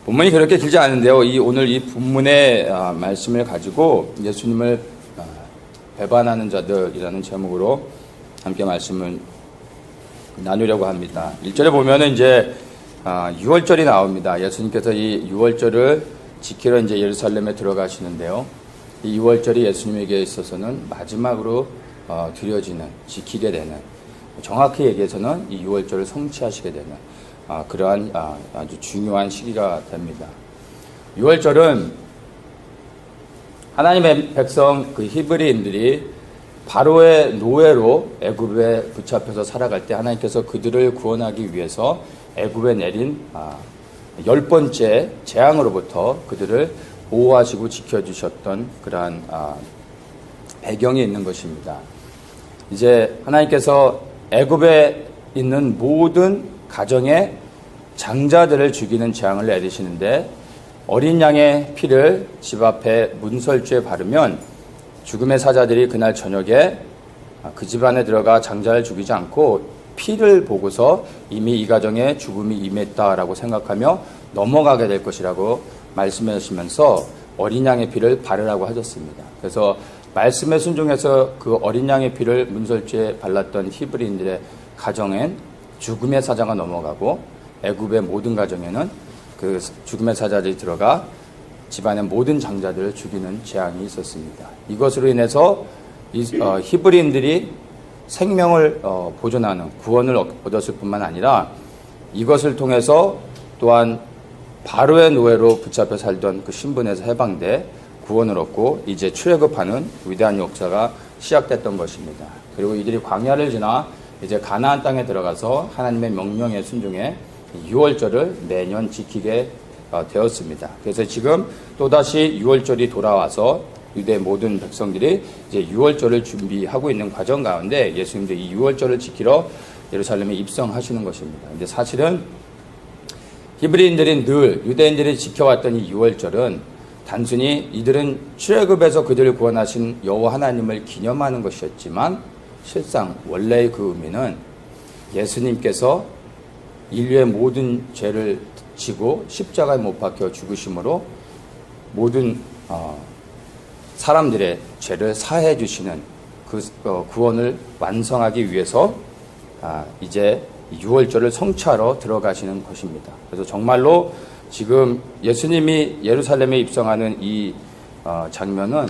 본문이 그렇게 길지 않은데요. 오늘 이 본문의 말씀을 가지고 예수님을 배반하는 자들이라는 제목으로 함께 말씀을 나누려고 합니다. 1절에 보면은 이제 6월절이 나옵니다. 예수님께서 이 6월절을 지키러 이제 예루살렘에 들어가시는데요. 이 6월절이 예수님에게 있어서는 마지막으로 드려지는, 지키게 되는, 정확히 얘기해서는 이 6월절을 성취하시게 되는 그러한 아주 중요한 시기가 됩니다. 6월절은 하나님의 백성 그 히브리인들이 바로의 노예로 애굽에 붙잡혀서 살아갈 때 하나님께서 그들을 구원하기 위해서 애굽에 내린 10번째 재앙으로부터 그들을 보호하시고 지켜주셨던 그러한 배경이 있는 것입니다. 이제 하나님께서 애굽에 있는 모든 가정의 장자들을 죽이는 재앙을 내리시는데 어린 양의 피를 집 앞에 문설주에 바르면 죽음의 사자들이 그날 저녁에 그 집 안에 들어가 장자를 죽이지 않고 피를 보고서 이미 이 가정에 죽음이 임했다라고 생각하며 넘어가게 될 것이라고 말씀하시면서 어린 양의 피를 바르라고 하셨습니다. 그래서 말씀에 순종해서 그 어린 양의 피를 문설주에 발랐던 히브리인들의 가정엔 죽음의 사자가 넘어가고 애굽의 모든 가정에는 그 죽음의 사자들이 들어가 집안의 모든 장자들을 죽이는 재앙이 있었습니다. 이것으로 인해서 히브리인들이 생명을 보존하는 구원을 얻었을 뿐만 아니라 이것을 통해서 또한 바로의 노예로 붙잡혀 살던 그 신분에서 해방돼 구원을 얻고 이제 출애굽하는 위대한 역사가 시작됐던 것입니다. 그리고 이들이 광야를 지나 이제 가나안 땅에 들어가서 하나님의 명령에 순종해 6월절을 매년 지키게 되었습니다. 그래서 지금 또다시 6월절이 돌아와서 유대 모든 백성들이 이제 6월절을 준비하고 있는 과정 가운데 예수님도 이 6월절을 지키러 예루살렘에 입성하시는 것입니다. 근데 사실은 히브리인들이 늘 유대인들이 지켜왔던 이 6월절은 단순히 이들은 출애굽에서 그들을 구원하신 여호와 하나님을 기념하는 것이었지만 실상 원래의 그 의미는 예수님께서 인류의 모든 죄를 지고 십자가에 못 박혀 죽으심으로 모든 사람들의 죄를 사해 주시는 그 구원을 완성하기 위해서 이제 6월절을 성취하러 들어가시는 것입니다. 그래서 정말로 지금 예수님이 예루살렘에 입성하는 이 장면은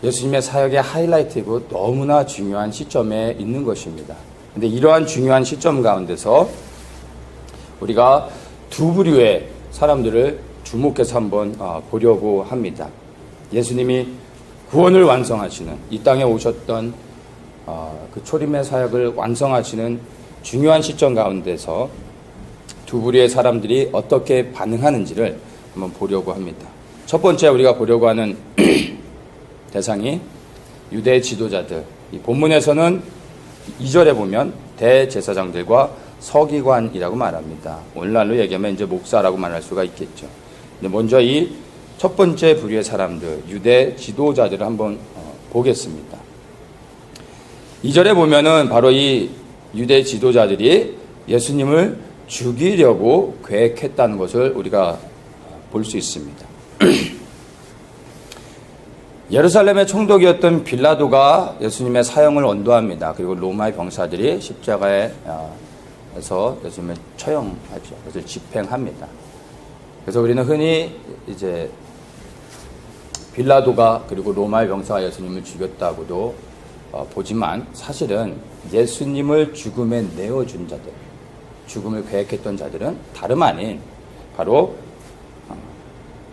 예수님의 사역의 하이라이트이고 너무나 중요한 시점에 있는 것입니다. 그런데 이러한 중요한 시점 가운데서 우리가 두 부류의 사람들을 주목해서 한번 보려고 합니다. 예수님이 구원을 완성하시는 이 땅에 오셨던 그 초림의 사역을 완성하시는 중요한 시점 가운데서 두 부류의 사람들이 어떻게 반응하는지를 한번 보려고 합니다. 첫 번째 우리가 보려고 하는 대상이 유대 지도자들. 이 본문에서는 2절에 보면 대제사장들과 서기관이라고 말합니다. 오늘날로 얘기하면 이제 목사라고 말할 수가 있겠죠. 근데 먼저 이 첫 번째 부류의 사람들, 유대 지도자들을 한번 보겠습니다. 2절에 보면은 바로 이 유대 지도자들이 예수님을 죽이려고 계획했다는 것을 우리가 볼 수 있습니다. 예루살렘의 총독이었던 빌라도가 예수님의 사형을 언도합니다. 그리고 로마의 병사들이 십자가에서 예수님을 처형하죠. 그래서 집행합니다. 그래서 우리는 흔히 이제 빌라도가 그리고 로마의 병사가 예수님을 죽였다고도 보지만 사실은 예수님을 죽음에 내어준 자들, 죽음을 계획했던 자들은 다름 아닌 바로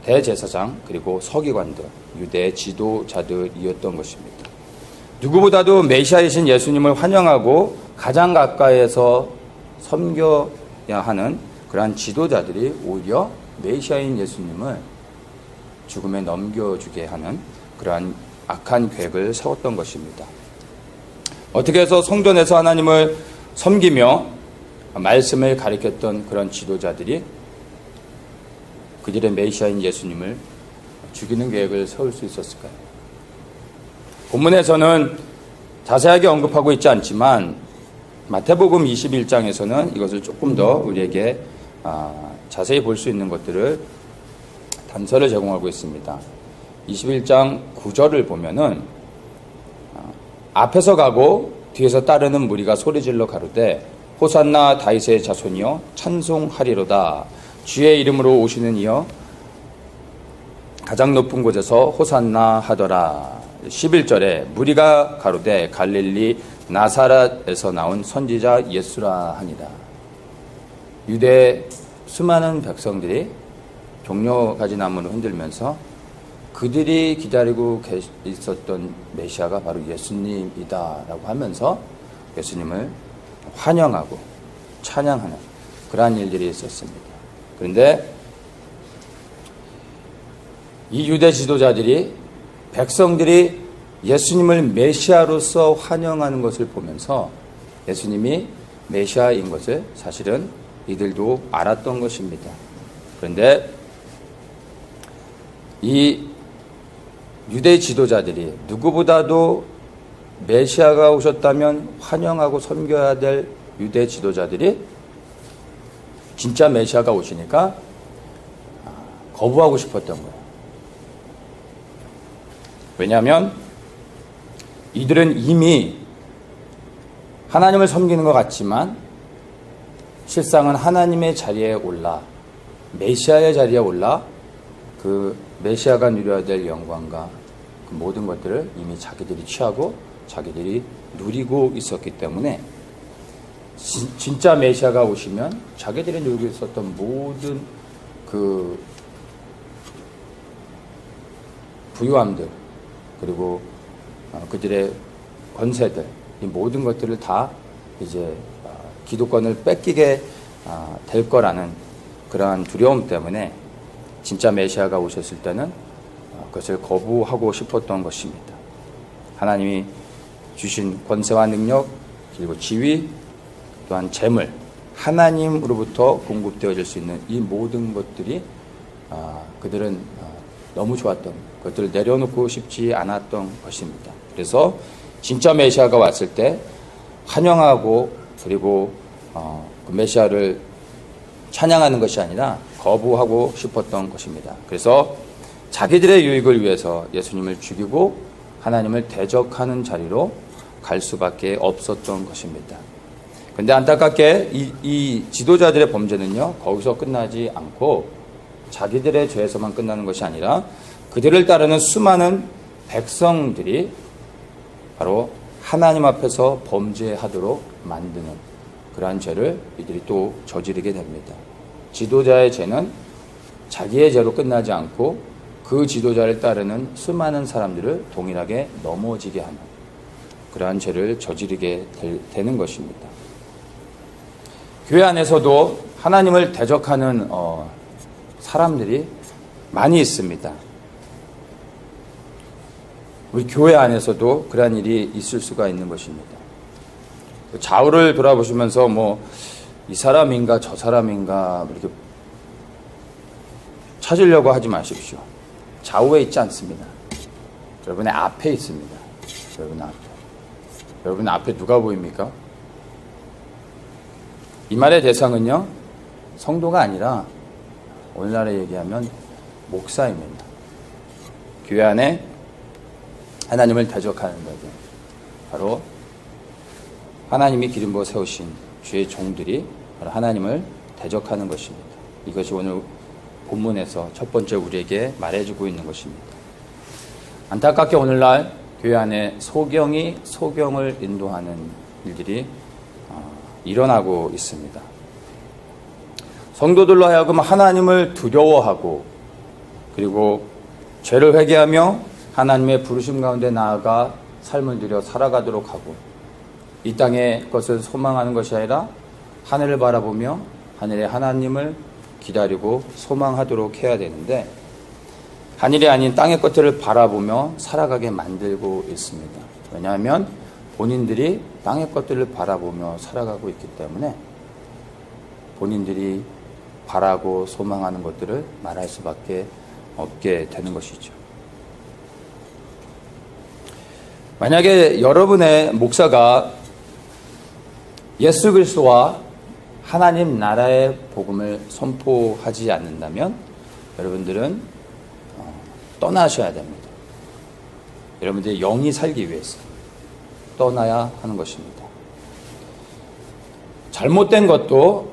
대제사장 그리고 서기관들, 유대 지도자들이었던 것입니다. 누구보다도 메시아이신 예수님을 환영하고 가장 가까이에서 섬겨야 하는 그러한 지도자들이 오히려 메시아인 예수님을 죽음에 넘겨주게 하는 그러한 악한 계획을 세웠던 것입니다. 어떻게 해서 성전에서 하나님을 섬기며 말씀을 가리켰던 그런 지도자들이 그들의 메시아인 예수님을 죽이는 계획을 세울 수 있었을까요? 본문에서는 자세하게 언급하고 있지 않지만 마태복음 21장에서는 이것을 조금 더 우리에게 자세히 볼 수 있는 것들을 단서를 제공하고 있습니다. 21장 9절을 보면은 앞에서 가고 뒤에서 따르는 무리가 소리질러 가로되 호산나 다윗의 자손이여 찬송하리로다. 주의 이름으로 오시는 이여 가장 높은 곳에서 호산나 하더라. 11절에 무리가 가로되 갈릴리 나사렛에서 나온 선지자 예수라 하니라. 유대 수많은 백성들이 종려가지 나무를 흔들면서 그들이 기다리고 있었던 메시아가 바로 예수님이다 라고 하면서 예수님을 환영하고 찬양하는 그러한 일들이 있었습니다. 그런데 이 유대 지도자들이 백성들이 예수님을 메시아로서 환영하는 것을 보면서 예수님이 메시아인 것을 사실은 이들도 알았던 것입니다. 그런데 이 유대 지도자들이 누구보다도 메시아가 오셨다면 환영하고 섬겨야 될 유대 지도자들이 진짜 메시아가 오시니까 거부하고 싶었던 거예요. 왜냐하면 이들은 이미 하나님을 섬기는 것 같지만 실상은 하나님의 자리에 올라 메시아의 자리에 올라 그 메시아가 누려야 될 영광과 그 모든 것들을 이미 자기들이 취하고 자기들이 누리고 있었기 때문에 진짜 메시아가 오시면 자기들이 누리고 있었던 모든 그 부유함들 그리고 그들의 권세들 이 모든 것들을 다 이제 기득권을 뺏기게 될 거라는 그러한 두려움 때문에 진짜 메시아가 오셨을 때는 그것을 거부하고 싶었던 것입니다. 하나님이 주신 권세와 능력 그리고 지위 또한 재물 하나님으로부터 공급되어질 수 있는 이 모든 것들이 그들은 너무 좋았던 것들을 내려놓고 싶지 않았던 것입니다. 그래서 진짜 메시아가 왔을 때 환영하고 그리고 그 메시아를 찬양하는 것이 아니라 거부하고 싶었던 것입니다. 그래서 자기들의 유익을 위해서 예수님을 죽이고 하나님을 대적하는 자리로 갈 수밖에 없었던 것입니다. 그런데 안타깝게 이 지도자들의 범죄는요 거기서 끝나지 않고 자기들의 죄에서만 끝나는 것이 아니라 그들을 따르는 수많은 백성들이 바로 하나님 앞에서 범죄하도록 만드는 그러한 죄를 이들이 또 저지르게 됩니다. 지도자의 죄는 자기의 죄로 끝나지 않고 그 지도자를 따르는 수많은 사람들을 동일하게 넘어지게 하는 그러한 죄를 저지르게 되는 것입니다. 교회 안에서도 하나님을 대적하는 사람들이 많이 있습니다. 우리 교회 안에서도 그러한 일이 있을 수가 있는 것입니다. 좌우를 돌아보시면서 이 사람인가 저 사람인가 이렇게 찾으려고 하지 마십시오. 좌우에 있지 않습니다. 여러분의 앞에 있습니다. 여러분 앞에 누가 보입니까? 이 말의 대상은요 성도가 아니라 오늘날에 얘기하면 목사입니다. 교회 안에 하나님을 대적하는 것은 바로 하나님이 기름 부어 세우신 주의 종들이 바로 하나님을 대적하는 것입니다. 이것이 오늘 본문에서 첫 번째 우리에게 말해주고 있는 것입니다. 안타깝게 오늘날 교회 안에 소경이 소경을 인도하는 일들이 일어나고 있습니다. 성도들로 하여금 하나님을 두려워하고 그리고 죄를 회개하며 하나님의 부르심 가운데 나아가 삶을 들여 살아가도록 하고 이 땅의 것을 소망하는 것이 아니라 하늘을 바라보며 하늘의 하나님을 기다리고 소망하도록 해야 되는데 하늘이 아닌 땅의 것들을 바라보며 살아가게 만들고 있습니다. 왜냐하면 본인들이 땅의 것들을 바라보며 살아가고 있기 때문에 본인들이 바라고 소망하는 것들을 말할 수밖에 없게 되는 것이죠. 만약에 여러분의 목사가 예수 그리스도와 하나님 나라의 복음을 선포하지 않는다면 여러분들은 떠나셔야 됩니다. 여러분들이 영이 살기 위해서 떠나야 하는 것입니다. 잘못된 것도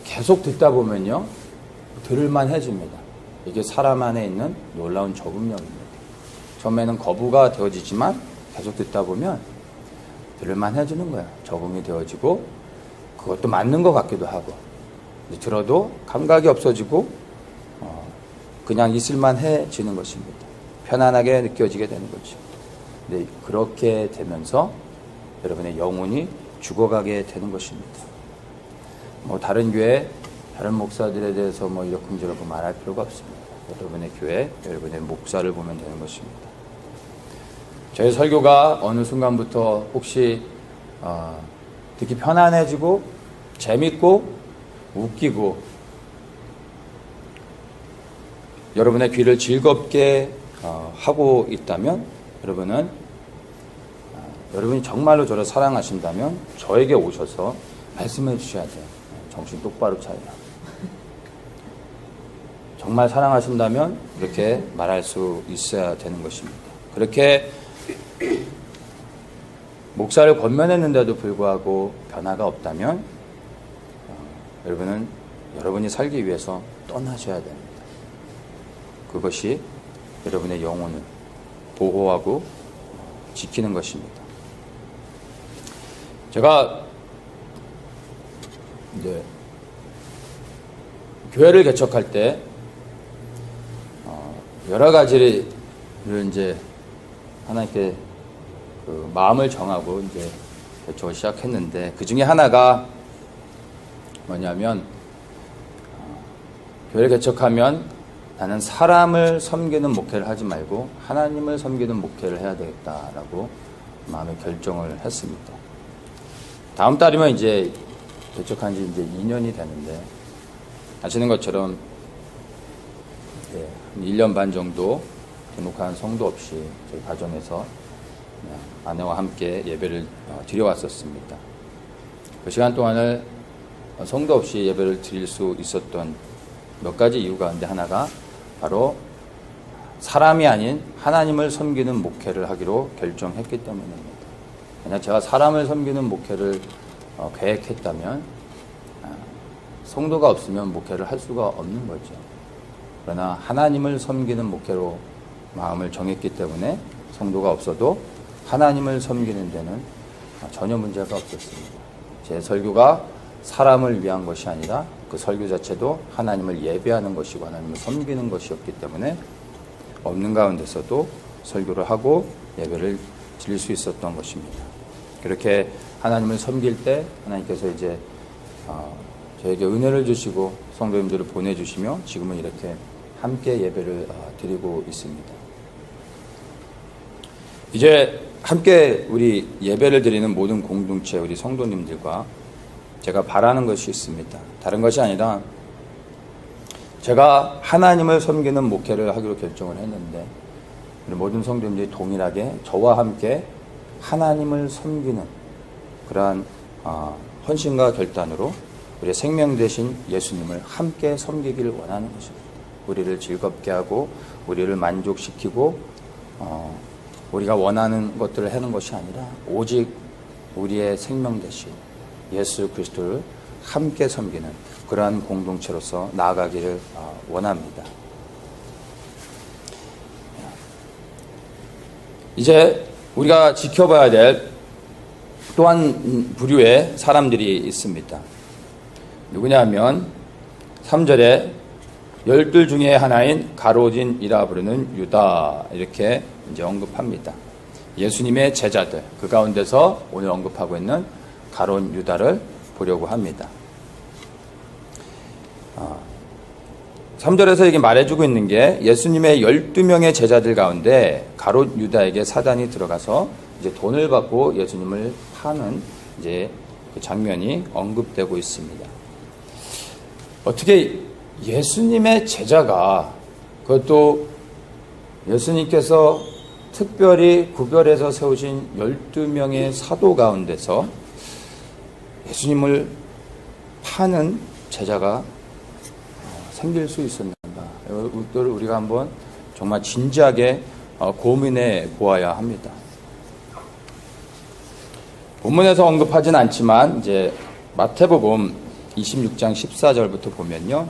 계속 듣다 보면요, 들을만 해집니다. 이게 사람 안에 있는 놀라운 적응력입니다. 처음에는 거부가 되어지지만 계속 듣다 보면 들을만 해지는 거예요. 적응이 되어지고 그것도 맞는 것 같기도 하고, 들어도 감각이 없어지고 그냥 있을만 해지는 것입니다. 편안하게 느껴지게 되는 거죠. 근데 그렇게 되면서 여러분의 영혼이 죽어가게 되는 것입니다. 다른 교회, 다른 목사들에 대해서 이러쿵저러쿵 말할 필요가 없습니다. 여러분의 교회, 여러분의 목사를 보면 되는 것입니다. 저희 설교가 어느 순간부터 혹시 듣기 편안해지고 재밌고 웃기고 여러분의 귀를 즐겁게 하고 있다면 여러분이 정말로 저를 사랑하신다면 저에게 오셔서 말씀해 주셔야 돼요. 정신 똑바로 차리라. 정말 사랑하신다면 그렇게 말할 수 있어야 되는 것입니다. 그렇게 목사를 권면했는데도 불구하고 변화가 없다면 여러분이 살기 위해서 떠나셔야 됩니다. 그것이 여러분의 영혼을 보호하고 지키는 것입니다. 제가 이제 교회를 개척할 때 여러 가지를 이제 하나님께 그 마음을 정하고 이제 개척을 시작했는데, 그 중에 하나가 뭐냐면 교회를 개척하면 나는 사람을 섬기는 목회를 하지 말고 하나님을 섬기는 목회를 해야 되겠다라고 마음의 결정을 했습니다. 다음 달이면 이제 개척한 지 이제 2년이 되는데, 아시는 것처럼 1년 반 정도 등록한 성도 없이 저희 가정에서 아내와 함께 예배를 드려왔었습니다. 그 시간 동안을 성도 없이 예배를 드릴 수 있었던 몇 가지 이유 가운데 하나가 바로 사람이 아닌 하나님을 섬기는 목회를 하기로 결정했기 때문입니다. 만약 제가 사람을 섬기는 목회를 계획했다면 성도가 없으면 목회를 할 수가 없는 거죠. 그러나 하나님을 섬기는 목회로 마음을 정했기 때문에 성도가 없어도 하나님을 섬기는 데는 전혀 문제가 없었습니다. 제 설교가 사람을 위한 것이 아니라 그 설교 자체도 하나님을 예배하는 것이고 하나님을 섬기는 것이었기 때문에 없는 가운데서도 설교를 하고 예배를 드릴 수 있었던 것입니다. 그렇게 하나님을 섬길 때 하나님께서 이제 저에게 은혜를 주시고 성도님들을 보내주시며 지금은 이렇게 함께 예배를 드리고 있습니다. 이제 함께 우리 예배를 드리는 모든 공동체 우리 성도님들과 제가 바라는 것이 있습니다. 다른 것이 아니라 제가 하나님을 섬기는 목회를 하기로 결정을 했는데 우리 모든 성도님들이 동일하게 저와 함께 하나님을 섬기는 그러한 헌신과 결단으로 우리의 생명 되신 예수님을 함께 섬기기를 원하는 것입니다. 우리를 즐겁게 하고 우리를 만족시키고 우리가 원하는 것들을 하는 것이 아니라 오직 우리의 생명 되신 예수 그리스도를 함께 섬기는 그러한 공동체로서 나아가기를 원합니다. 이제 우리가 지켜봐야 될 또한 부류의 사람들이 있습니다. 누구냐 하면 3절에 12 중에 하나인 가로진이라 부르는 유다 이렇게 이제 언급합니다. 예수님의 제자들 그 가운데서 오늘 언급하고 있는 가롯 유다를 보려고 합니다. 3절에서 이게 말해주고 있는 게 예수님의 12명의 제자들 가운데 가롯 유다에게 사단이 들어가서 이제 돈을 받고 예수님을 파는 이제 그 장면이 언급되고 있습니다. 어떻게 예수님의 제자가 그것도 예수님께서 특별히 구별해서 세우신 12명의 사도 가운데서 예수님을 파는 제자가 생길 수 있었는가? 이것들을 우리가 한번 정말 진지하게 고민해 보아야 합니다. 본문에서 언급하진 않지만 이제 마태복음 26장 14절부터 보면요,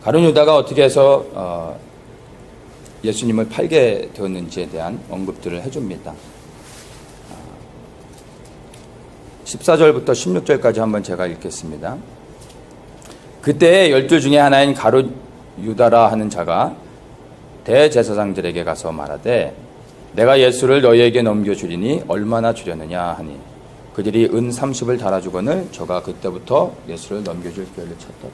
가룟 유다가 어떻게 해서 예수님을 팔게 되었는지에 대한 언급들을 해줍니다. 14절부터 16절까지 한번 제가 읽겠습니다. 그때 12 중에 하나인 가룟 유다라 하는 자가 대제사장들에게 가서 말하되 내가 예수를 너희에게 넘겨주리니 얼마나 주려느냐 하니 그들이 은 30을 달아주거늘 저가 그때부터 예수를 넘겨줄 기회를 찾더라.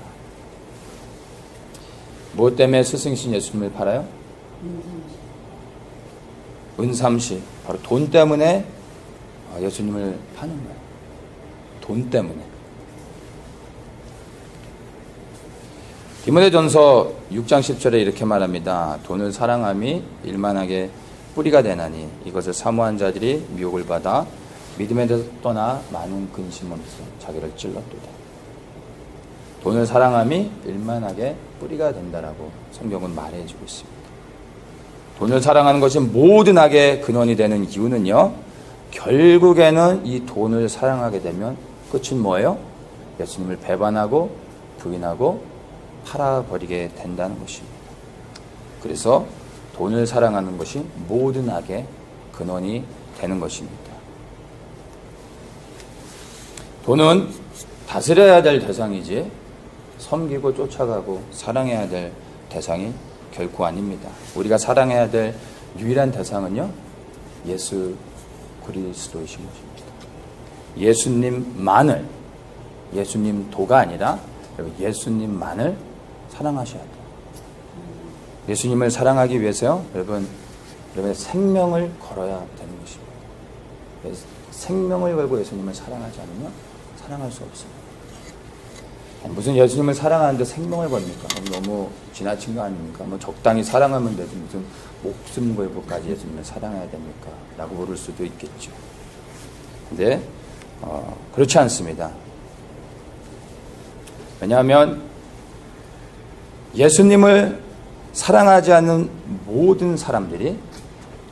무엇 때문에 스승이신 예수님을 팔아요? 은 30. 바로 돈 때문에 예수님을 파는 거예요. 돈 때문에. 디모데전서 6장 10절에 이렇게 말합니다. 돈을 사랑함이 일만하게 뿌리가 되나니 이것을 사모한 자들이 미혹을 받아 믿음에서 떠나 많은 근심으로써 자기를 찔렀도다. 돈을 사랑함이 일만하게 뿌리가 된다라고 성경은 말해주고 있습니다. 돈을 사랑하는 것이 모든 악의 근원이 되는 이유는요, 결국에는 이 돈을 사랑하게 되면 끝은 뭐예요? 예수님을 배반하고 부인하고 팔아버리게 된다는 것입니다. 그래서 돈을 사랑하는 것이 모든 악의 근원이 되는 것입니다. 돈은 다스려야 될 대상이지 섬기고 쫓아가고 사랑해야 될 대상이 결코 아닙니다. 우리가 사랑해야 될 유일한 대상은요, 예수 그리스도이신 것입니다. 예수님만을, 예수님 도가 아니라 예수님만을 사랑하셔야 돼요. 예수님을 사랑하기 위해서요, 여러분의 생명을 걸어야 되는 것입니다. 생명을 걸고 예수님을 사랑하지 않으면 사랑할 수 없습니다. 무슨 예수님을 사랑하는데 생명을 겁니까? 너무 지나친 거 아닙니까? 뭐 적당히 사랑하면 되지 무슨 목숨 걸고까지 예수님을 사랑해야 됩니까? 라고 물을 수도 있겠죠. 근데 그렇지 않습니다. 왜냐하면 예수님을 사랑하지 않는 모든 사람들이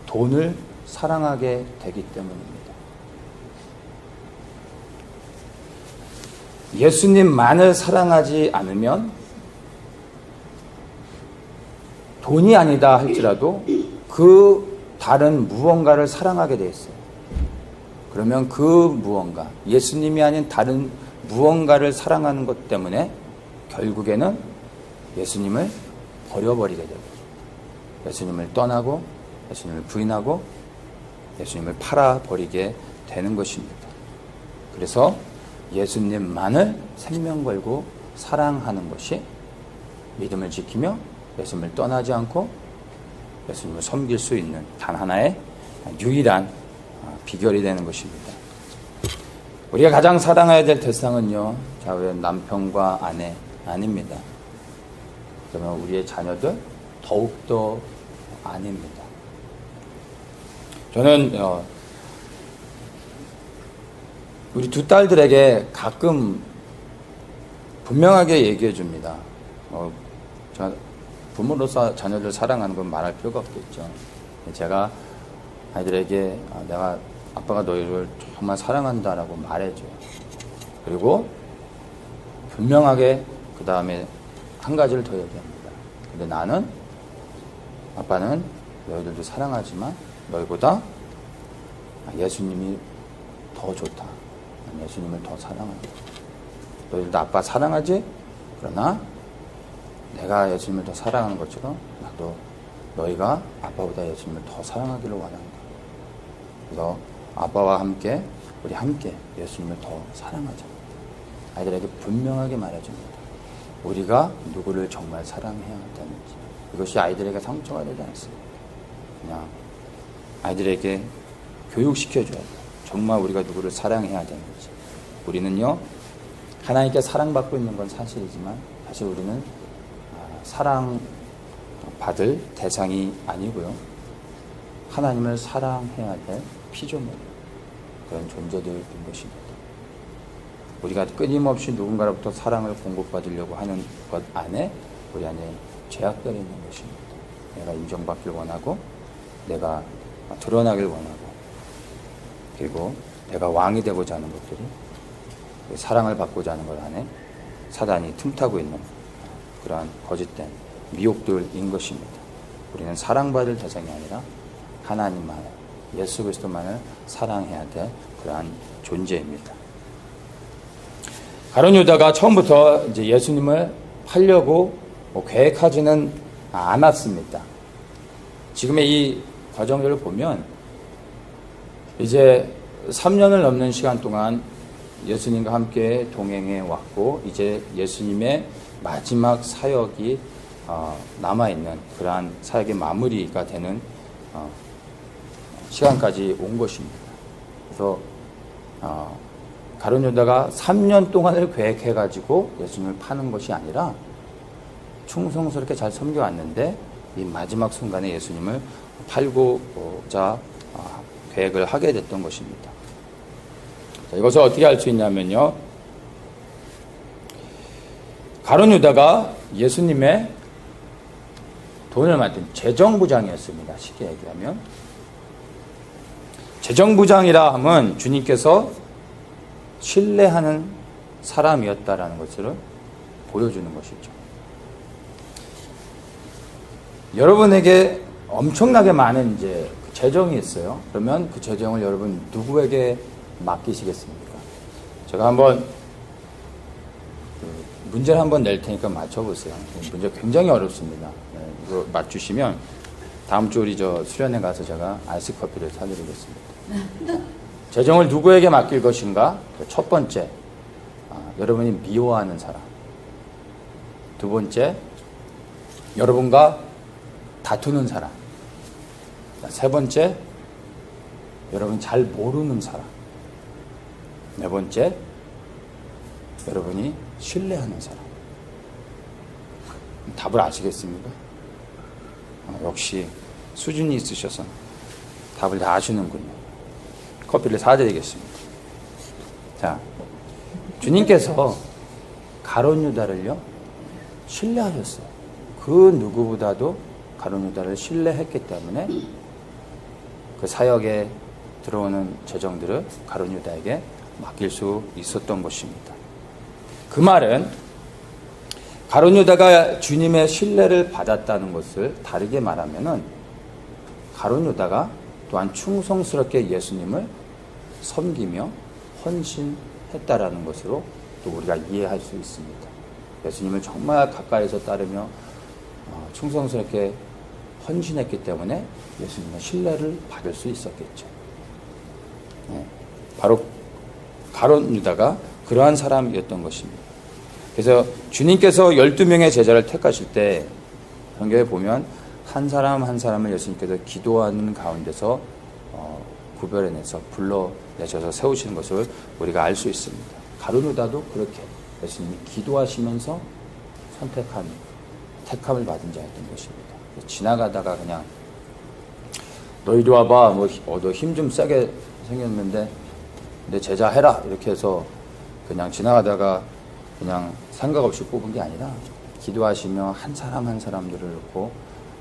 돈을 사랑하게 되기 때문입니다. 예수님만을 사랑하지 않으면 돈이 아니다 할지라도 그 다른 무언가를 사랑하게 돼 있어요. 그러면 그 무언가, 예수님이 아닌 다른 무언가를 사랑하는 것 때문에 결국에는 예수님을 버려버리게 되고 예수님을 떠나고 예수님을 부인하고 예수님을 팔아버리게 되는 것입니다. 그래서 예수님만을 생명 걸고 사랑하는 것이 믿음을 지키며 예수님을 떠나지 않고 예수님을 섬길 수 있는 단 하나의 유일한 비결이 되는 것입니다. 우리가 가장 사랑해야 될 대상은요, 자우의 남편과 아내 아닙니다. 그러면 우리의 자녀들 더욱더 아닙니다. 저는 우리 두 딸들에게 가끔 분명하게 얘기해 줍니다. 부모로서 자녀들 사랑하는 건 말할 필요가 없겠죠. 제가 아이들에게 내가 아빠가 너희를 정말 사랑한다라고 말해줘요. 그리고 분명하게 그 다음에 한 가지를 더 얘기합니다. 근데 나는, 아빠는 너희들도 사랑하지만 너희보다 예수님이 더 좋다. 예수님을 더 사랑한다. 너희들도 아빠 사랑하지? 그러나 내가 예수님을 더 사랑하는 것처럼 나도 너희가 아빠보다 예수님을 더 사랑하기를 원한다. 그래서 아빠와 함께 우리 함께 예수님을 더 사랑하자. 아이들에게 분명하게 말해줍니다. 우리가 누구를 정말 사랑해야 되는지. 이것이 아이들에게 상처가 되지 않습니다. 그냥 아이들에게 교육시켜줘야 돼요. 정말 우리가 누구를 사랑해야 되는지. 우리는요, 하나님께 사랑받고 있는 건 사실이지만 사실 우리는 사랑받을 대상이 아니고요, 하나님을 사랑해야 될 피조물, 그런 존재들인 것입니다. 우리가 끊임없이 누군가로부터 사랑을 공급받으려고 하는 것 안에 우리 안에 죄악들이 있는 것입니다. 내가 인정받길 원하고 내가 드러나길 원하고 그리고 내가 왕이 되고자 하는 것들이 사랑을 받고자 하는 것 안에 사단이 틈타고 있는 그러한 거짓된 미혹들인 것입니다. 우리는 사랑받을 대상이 아니라 하나님만을, 예수 그리스도만을 사랑해야 될 그러한 존재입니다. 가룟 유다가 처음부터 이제 예수님을 팔려고 계획하지는 않았습니다. 지금의 이 과정들을 보면 이제 3년을 넘는 시간 동안 예수님과 함께 동행해 왔고 이제 예수님의 마지막 사역이 남아있는 그러한 사역의 마무리가 되는 시간까지 온 것입니다. 그래서 가룟 유다가 3년 동안을 계획해가지고 예수님을 파는 것이 아니라 충성스럽게 잘 섬겨왔는데 이 마지막 순간에 예수님을 팔고자 계획을 하게 됐던 것입니다. 자, 이것을 어떻게 알 수 있냐면요. 가룟 유다가 예수님의 돈을 맡은 재정부장이었습니다. 쉽게 얘기하면. 재정부장이라 하면 주님께서 신뢰하는 사람이었다라는 것을 보여주는 것이죠. 여러분에게 엄청나게 많은 이제 재정이 있어요. 그러면 그 재정을 여러분 누구에게 맡기시겠습니까? 제가 한번 문제를 한번 낼 테니까 맞춰보세요. 문제 굉장히 어렵습니다. 네, 이거 맞추시면 다음 주 우리 수련회 가서 제가 아이스 커피를 사드리겠습니다. 재정을 누구에게 맡길 것인가? 첫 번째, 여러분이 미워하는 사람. 두 번째, 여러분과 다투는 사람. 세 번째, 여러분 잘 모르는 사람. 네 번째, 여러분이 신뢰하는 사람. 답을 아시겠습니까? 역시 수준이 있으셔서 답을 다 아시는군요. 커피를 사드리겠습니다. 자, 주님께서 가룟 유다를요 신뢰하셨어요. 그 누구보다도 가룟 유다를 신뢰했기 때문에 그 사역에 들어오는 재정들을 가룟 유다에게 맡길 수 있었던 것입니다. 그 말은 가룟 유다가 주님의 신뢰를 받았다는 것을 다르게 말하면은 가룟 유다가 또한 충성스럽게 예수님을 섬기며 헌신했다라는 것으로 또 우리가 이해할 수 있습니다. 예수님을 정말 가까이서 따르며 충성스럽게 헌신했기 때문에 예수님의 신뢰를 받을 수 있었겠죠. 네, 바로 가룟 유다가 그러한 사람이었던 것입니다. 그래서 주님께서 12명의 제자를 택하실 때 성경에 보면 한 사람 한 사람을 예수님께서 기도하는 가운데서 구별해내서 불러내셔서 세우시는 것을 우리가 알 수 있습니다. 가룟 유다도 그렇게 예수님이 기도하시면서 택함을 받은 자였던 것입니다. 지나가다가 그냥 너 이리 와봐, 너 힘 좀 세게 생겼는데 내 제자 해라 이렇게 해서 그냥 지나가다가 그냥 생각 없이 뽑은 게 아니라 기도하시며 한 사람 한 사람들을 놓고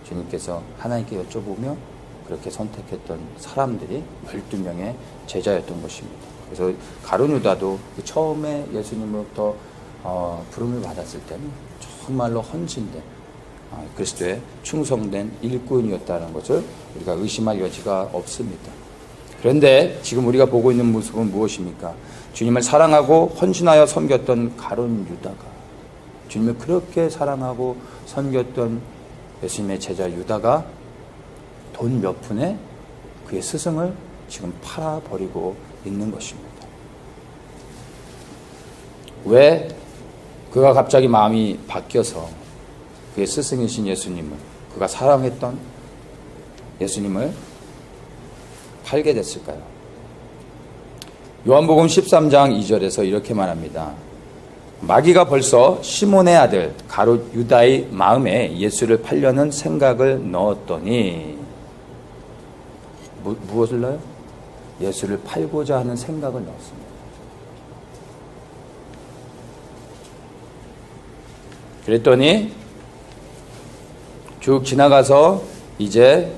주님께서 하나님께 여쭤보며 그렇게 선택했던 사람들이 12명의 제자였던 것입니다. 그래서 가룟 유다도 처음에 예수님으로부터 부름을 받았을 때는 정말로 헌신된 그리스도의 충성된 일꾼이었다는 것을 우리가 의심할 여지가 없습니다. 그런데 지금 우리가 보고 있는 모습은 무엇입니까? 주님을 사랑하고 헌신하여 섬겼던 가룟 유다가 주님을 그렇게 사랑하고 섬겼던 예수님의 제자 유다가 돈 몇 푼에 그의 스승을 지금 팔아버리고 있는 것입니다. 왜 그가 갑자기 마음이 바뀌어서 그의 스승이신 예수님을, 그가 사랑했던 예수님을 팔게 됐을까요? 요한복음 13장 2절에서 이렇게 말합니다. 마귀가 벌써 시몬의 아들 가룟 유다의 마음에 예수를 팔려는 생각을 넣었더니 무엇을 넣어요? 예수를 팔고자 하는 생각을 넣었습니다. 그랬더니 쭉 지나가서 이제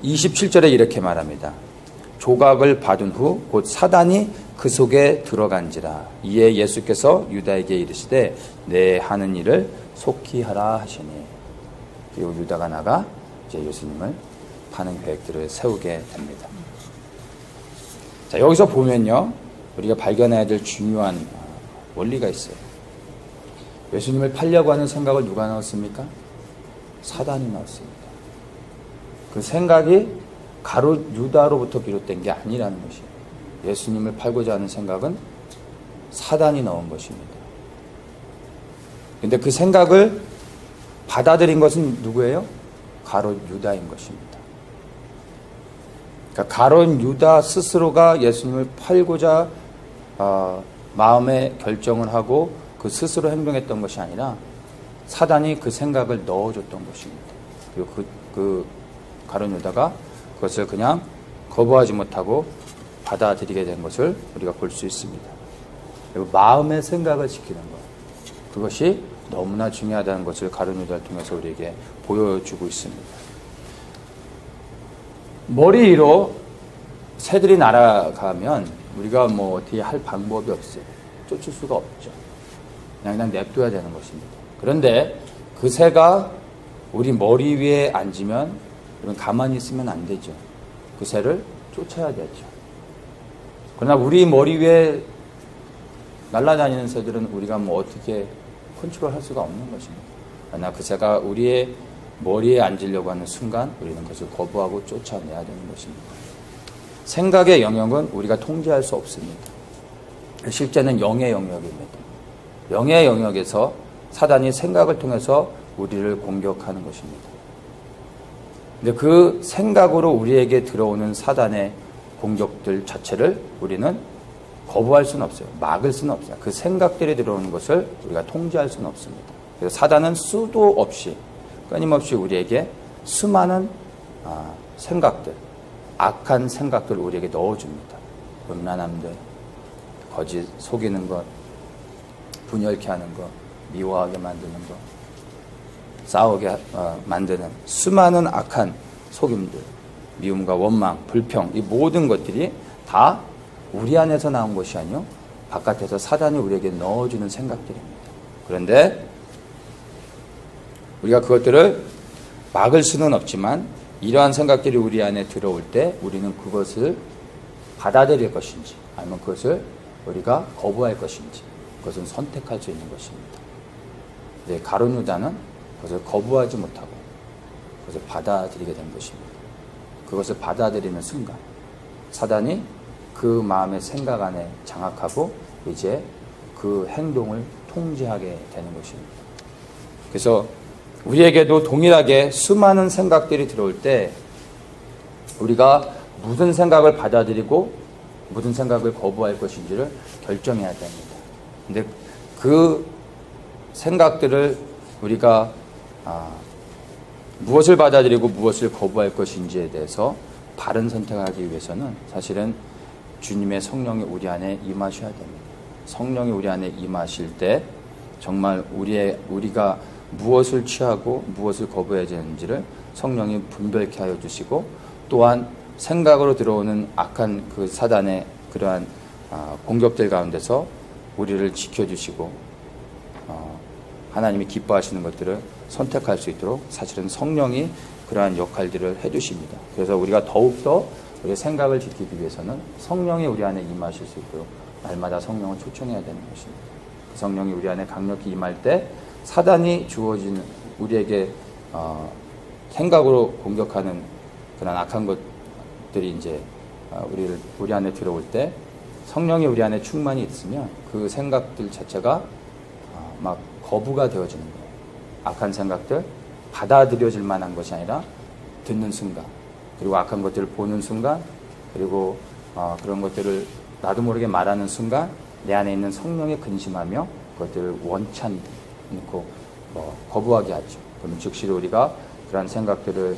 27절에 이렇게 말합니다. 조각을 받은 후 곧 사단이 그 속에 들어간지라. 이에 예수께서 유다에게 이르시되 내 하는 일을 속히 하라 하시니. 그리고 유다가 나가 이제 예수님을 파는 계획들을 세우게 됩니다. 자, 여기서 보면요, 우리가 발견해야 될 중요한 원리가 있어요. 예수님을 팔려고 하는 생각을 누가 넣었습니까? 사단이 넣었습니다. 그 생각이 가롯 유다로부터 비롯된 게 아니라는 것이에요. 예수님을 팔고자 하는 생각은 사단이 넣은 것입니다. 그런데 그 생각을 받아들인 것은 누구예요? 가롯 유다인 것입니다. 그러니까 가롯 유다 스스로가 예수님을 팔고자 마음에 결정을 하고 그 스스로 행동했던 것이 아니라 사단이 그 생각을 넣어줬던 것입니다. 그리고 그 가롯 유다가 그것을 그냥 거부하지 못하고 받아들이게 된 것을 우리가 볼 수 있습니다. 그리고 마음의 생각을 지키는 것, 그것이 너무나 중요하다는 것을 가룟 유다를 통해서 우리에게 보여주고 있습니다. 머리 위로 새들이 날아가면 우리가 뭐 어떻게 할 방법이 없어요. 쫓을 수가 없죠. 그냥 냅둬야 되는 것입니다. 그런데 그 새가 우리 머리 위에 앉으면 우리는 가만히 있으면 안 되죠. 그 새를 쫓아야 되죠. 그러나 우리 머리 위에 날아다니는 새들은 우리가 뭐 어떻게 컨트롤할 수가 없는 것입니다. 그러나 그 새가 우리의 머리에 앉으려고 하는 순간 우리는 그것을 거부하고 쫓아내야 되는 것입니다. 생각의 영역은 우리가 통제할 수 없습니다. 실제는 영의 영역입니다. 영의 영역에서 사단이 생각을 통해서 우리를 공격하는 것입니다. 근데 그 생각으로 우리에게 들어오는 사단의 공격들 자체를 우리는 거부할 수는 없어요. 막을 수는 없어요. 그 생각들이 들어오는 것을 우리가 통제할 수는 없습니다. 그래서 사단은 수도 없이 끊임없이 우리에게 수많은 생각들, 악한 생각들을 우리에게 넣어줍니다. 음란함들, 거짓 속이는 것, 분열케 하는 것, 미워하게 만드는 것, 싸우게 만드는 수많은 악한 속임들, 미움과 원망, 불평, 이 모든 것들이 다 우리 안에서 나온 것이 아니요 바깥에서 사단이 우리에게 넣어주는 생각들입니다. 그런데 우리가 그것들을 막을 수는 없지만 이러한 생각들이 우리 안에 들어올 때 우리는 그것을 받아들일 것인지 아니면 그것을 우리가 거부할 것인지 그것은 선택할 수 있는 것입니다. 네, 가룟 유다는 그것을 거부하지 못하고 그것을 받아들이게 된 것입니다. 그것을 받아들이는 순간 사단이 그 마음의 생각 안에 장악하고 이제 그 행동을 통제하게 되는 것입니다. 그래서 우리에게도 동일하게 수많은 생각들이 들어올 때 우리가 무슨 생각을 받아들이고 무슨 생각을 거부할 것인지를 결정해야 됩니다. 근데 그 생각들을 우리가 무엇을 받아들이고 무엇을 거부할 것인지에 대해서 바른 선택하기 위해서는 사실은 주님의 성령이 우리 안에 임하셔야 됩니다. 성령이 우리 안에 임하실 때 정말 우리가 무엇을 취하고 무엇을 거부해야 되는지를 성령이 분별케 하여 주시고 또한 생각으로 들어오는 악한 그 사단의 그러한 공격들 가운데서 우리를 지켜주시고 하나님이 기뻐하시는 것들을 선택할 수 있도록 사실은 성령이 그러한 역할들을 해주십니다. 그래서 우리가 더욱더 우리의 생각을 지키기 위해서는 성령이 우리 안에 임하실 수 있도록 날마다 성령을 초청해야 되는 것입니다. 그 성령이 우리 안에 강력히 임할 때 사단이 주어진 우리에게 생각으로 공격하는 그런 악한 것들이 이제 우리 안에 들어올 때 성령이 우리 안에 충만히 있으면 그 생각들 자체가 막 거부가 되어지는 거예요. 악한 생각들 받아들여질 만한 것이 아니라 듣는 순간 그리고 악한 것들을 보는 순간 그리고 그런 것들을 나도 모르게 말하는 순간 내 안에 있는 성령에 근심하며 그것들을 원치 않고 거부하게 하죠. 그러면 즉시 우리가 그런 생각들을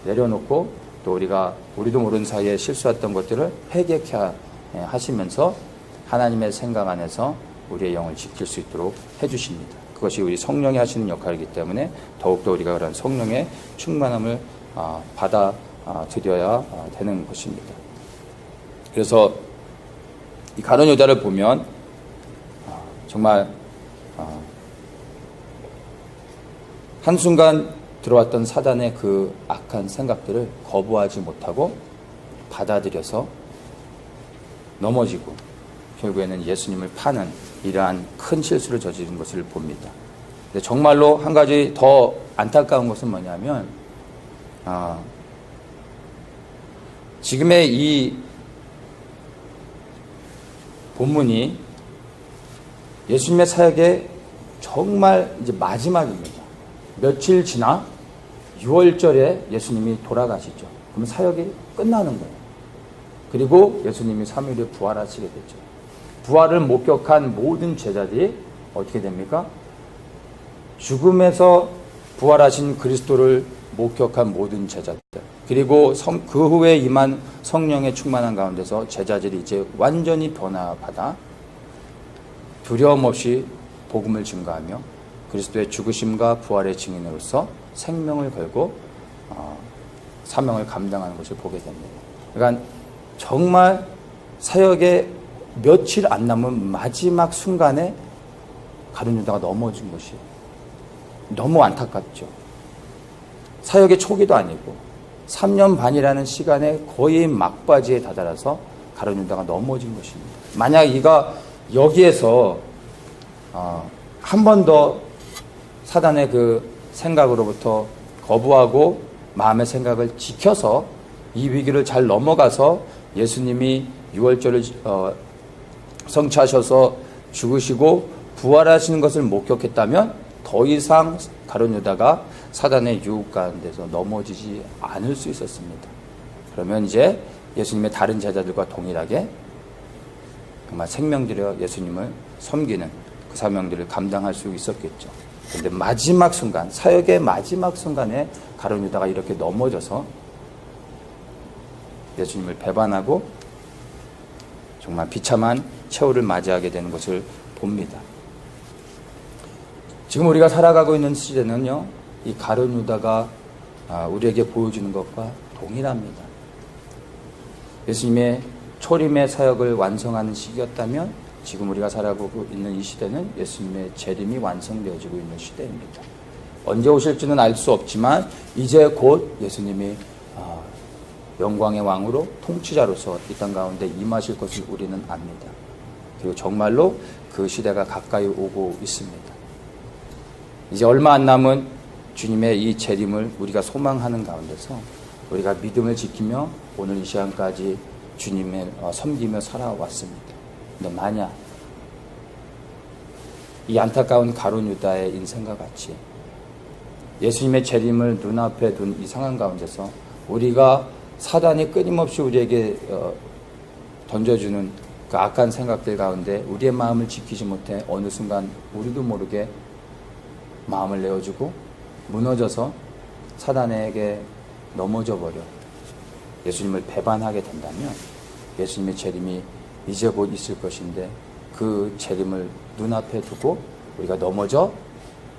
내려놓고 또 우리도 모르는 사이에 실수했던 것들을 회개케 하시면서 하나님의 생각 안에서 우리의 영을 지킬 수 있도록 해주십니다. 그것이 우리 성령이 하시는 역할이기 때문에 더욱더 우리가 그런 성령의 충만함을 받아 드려야 되는 것입니다. 그래서 이 가룟 유다를 보면 정말 한순간 들어왔던 사단의 그 악한 생각들을 거부하지 못하고 받아들여서 넘어지고 결국에는 예수님을 파는 이러한 큰 실수를 저지른 것을 봅니다. 근데 정말로 한 가지 더 안타까운 것은 뭐냐면 지금의 이 본문이 예수님의 사역의 정말 이제 마지막입니다. 며칠 지나 6월절에 예수님이 돌아가시죠. 그럼 사역이 끝나는 거예요. 그리고 예수님이 3일 후에 부활하시게 되죠. 부활을 목격한 모든 제자들이 어떻게 됩니까? 죽음에서 부활하신 그리스도를 목격한 모든 제자들, 그리고 그 후에 임한 성령의 충만한 가운데서 제자들이 이제 완전히 변화받아 두려움 없이 복음을 증거하며 그리스도의 죽으심과 부활의 증인으로서 생명을 걸고 사명을 감당하는 것을 보게 됩니다. 그러니까 정말 사역에 며칠 안 남은 마지막 순간에 가룟 유다가 넘어진 것이 너무 안타깝죠. 사역의 초기도 아니고 3년 반이라는 시간에 거의 막바지에 다다라서 가룟 유다가 넘어진 것입니다. 만약 이가 여기에서 한 번 더 사단의 그 생각으로부터 거부하고 마음의 생각을 지켜서 이 위기를 잘 넘어가서 예수님이 6월절을 성취하셔서 죽으시고 부활하시는 것을 목격했다면 더 이상 가룟 유다가 사단의 유혹 가운데서 넘어지지 않을 수 있었습니다. 그러면 이제 예수님의 다른 제자들과 동일하게 정말 생명 들여 예수님을 섬기는 그 사명들을 감당할 수 있었겠죠. 그런데 마지막 순간, 사역의 마지막 순간에 가룟 유다가 이렇게 넘어져서 예수님을 배반하고 정말 비참한 최후를 맞이하게 되는 것을 봅니다. 지금 우리가 살아가고 있는 시대는요, 이 가룟 유다가 우리에게 보여주는 것과 동일합니다. 예수님의 초림의 사역을 완성하는 시기였다면 지금 우리가 살아가고 있는 이 시대는 예수님의 재림이 완성되어지고 있는 시대입니다. 언제 오실지는 알 수 없지만 이제 곧 예수님이 영광의 왕으로 통치자로서 이 땅 가운데 임하실 것을 우리는 압니다. 그리고 정말로 그 시대가 가까이 오고 있습니다. 이제 얼마 안 남은 주님의 이 재림을 우리가 소망하는 가운데서 우리가 믿음을 지키며 오늘 이 시간까지 주님을 섬기며 살아왔습니다. 근데 만약 이 안타까운 가룟 유다의 인생과 같이 예수님의 재림을 눈앞에 둔 이 상황 가운데서 우리가 사단이 끊임없이 우리에게 던져주는 그 악한 생각들 가운데 우리의 마음을 지키지 못해 어느 순간 우리도 모르게 마음을 내어주고 무너져서 사단에게 넘어져 버려 예수님을 배반하게 된다면 예수님의 재림이 이제 곧 있을 것인데 그 재림을 눈앞에 두고 우리가 넘어져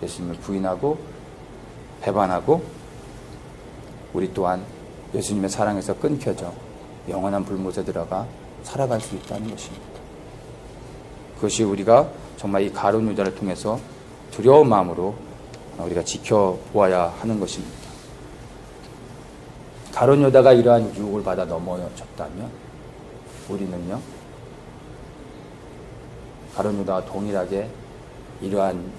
예수님을 부인하고 배반하고 우리 또한 예수님의 사랑에서 끊겨져 영원한 불못에 들어가 살아갈 수 있다는 것입니다. 그것이 우리가 정말 이 가룟 유다를 통해서 두려운 마음으로 우리가 지켜보아야 하는 것입니다. 가룟 유다가 이러한 유혹을 받아 넘어졌다면 우리는요, 가룟 유다와 동일하게 이러한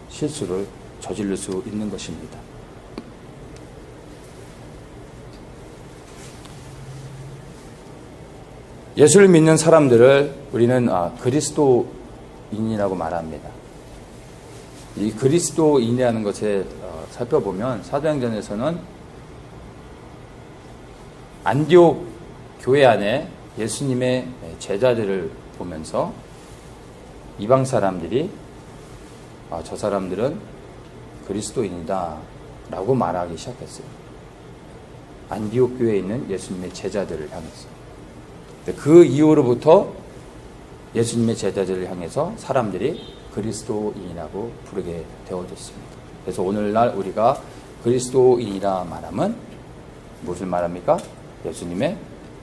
실수를 저지를 수 있는 것입니다. 예수를 믿는 사람들을 우리는 그리스도인이라고 말합니다. 이 그리스도인이라는 것에 살펴보면 사도행전에서는 안디옥 교회 안에 예수님의 제자들을 보면서 이방 사람들이 저 사람들은 그리스도인이다 라고 말하기 시작했어요. 안디옥 교회에 있는 예수님의 제자들을 향해서. 그 이후로부터 예수님의 제자들을 향해서 사람들이 그리스도인이라고 부르게 되어졌습니다. 그래서 오늘날 우리가 그리스도인이라 말하면 무엇을 말합니까? 예수님의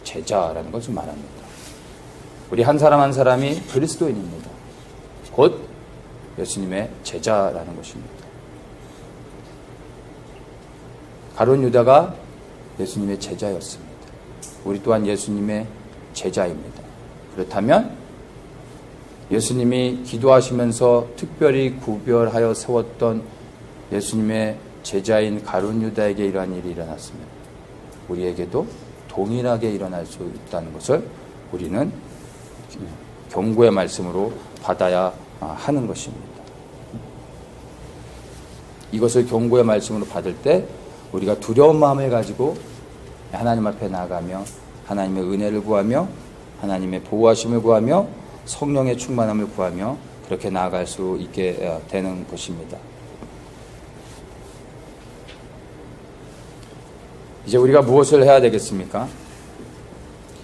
제자라는 것을 말합니다. 우리 한 사람 한 사람이 그리스도인입니다. 곧 예수님의 제자라는 것입니다. 가룟 유다가 예수님의 제자였습니다. 우리 또한 예수님의 제자입니다. 그렇다면 예수님이 기도하시면서 특별히 구별하여 세웠던 예수님의 제자인 가룟 유다에게 이러한 일이 일어났으면 우리에게도 동일하게 일어날 수 있다는 것을 우리는 경고의 말씀으로 받아야 하는 것입니다. 이것을 경고의 말씀으로 받을 때 우리가 두려운 마음을 가지고 하나님 앞에 나아가며 하나님의 은혜를 구하며 하나님의 보호하심을 구하며 성령의 충만함을 구하며 그렇게 나아갈 수 있게 되는 것입니다. 이제 우리가 무엇을 해야 되겠습니까?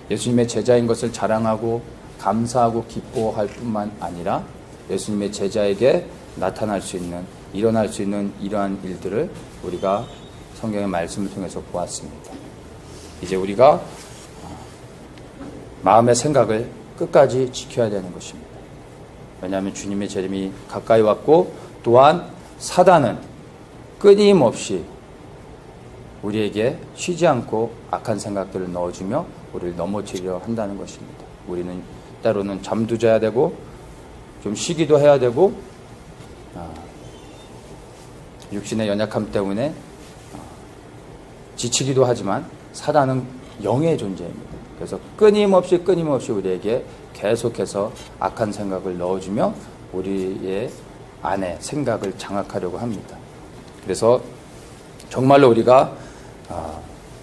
예수님의 제자인 것을 자랑하고 감사하고 기뻐할 뿐만 아니라 예수님의 제자에게 나타날 수 있는, 일어날 수 있는 이러한 일들을 우리가 성경의 말씀을 통해서 보았습니다. 이제 우리가 마음의 생각을 끝까지 지켜야 되는 것입니다. 왜냐하면 주님의 재림이 가까이 왔고 또한 사단은 끊임없이 우리에게 쉬지 않고 악한 생각들을 넣어주며 우리를 넘어지려 한다는 것입니다. 우리는 때로는 잠도 자야 되고 좀 쉬기도 해야 되고 육신의 연약함 때문에 지치기도 하지만 사단은 영의 존재입니다. 그래서 끊임없이 우리에게 계속해서 악한 생각을 넣어주며 우리의 안에 생각을 장악하려고 합니다. 그래서 정말로 우리가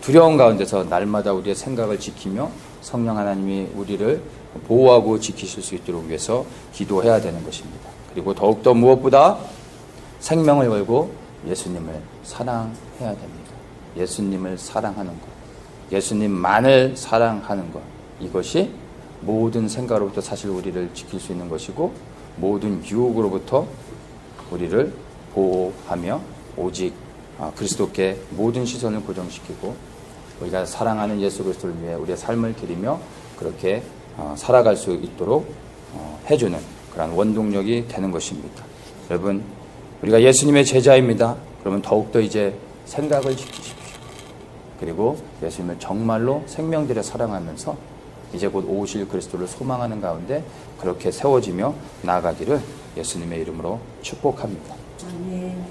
두려운 가운데서 날마다 우리의 생각을 지키며 성령 하나님이 우리를 보호하고 지키실 수 있도록 위해서 기도해야 되는 것입니다. 그리고 더욱더 무엇보다 생명을 걸고 예수님을 사랑해야 됩니다. 예수님을 사랑하는 것, 예수님만을 사랑하는 것, 이것이 모든 생각으로부터 사실 우리를 지킬 수 있는 것이고 모든 유혹으로부터 우리를 보호하며 오직 그리스도께 모든 시선을 고정시키고 우리가 사랑하는 예수 그리스도를 위해 우리의 삶을 드리며 그렇게 살아갈 수 있도록 해주는 그런 원동력이 되는 것입니다. 여러분, 우리가 예수님의 제자입니다. 그러면 더욱더 이제 생각을 지키십시오. 그리고 예수님을 정말로 생명 들여 사랑하면서 이제 곧 오실 그리스도를 소망하는 가운데 그렇게 세워지며 나아가기를 예수님의 이름으로 축복합니다. 아멘.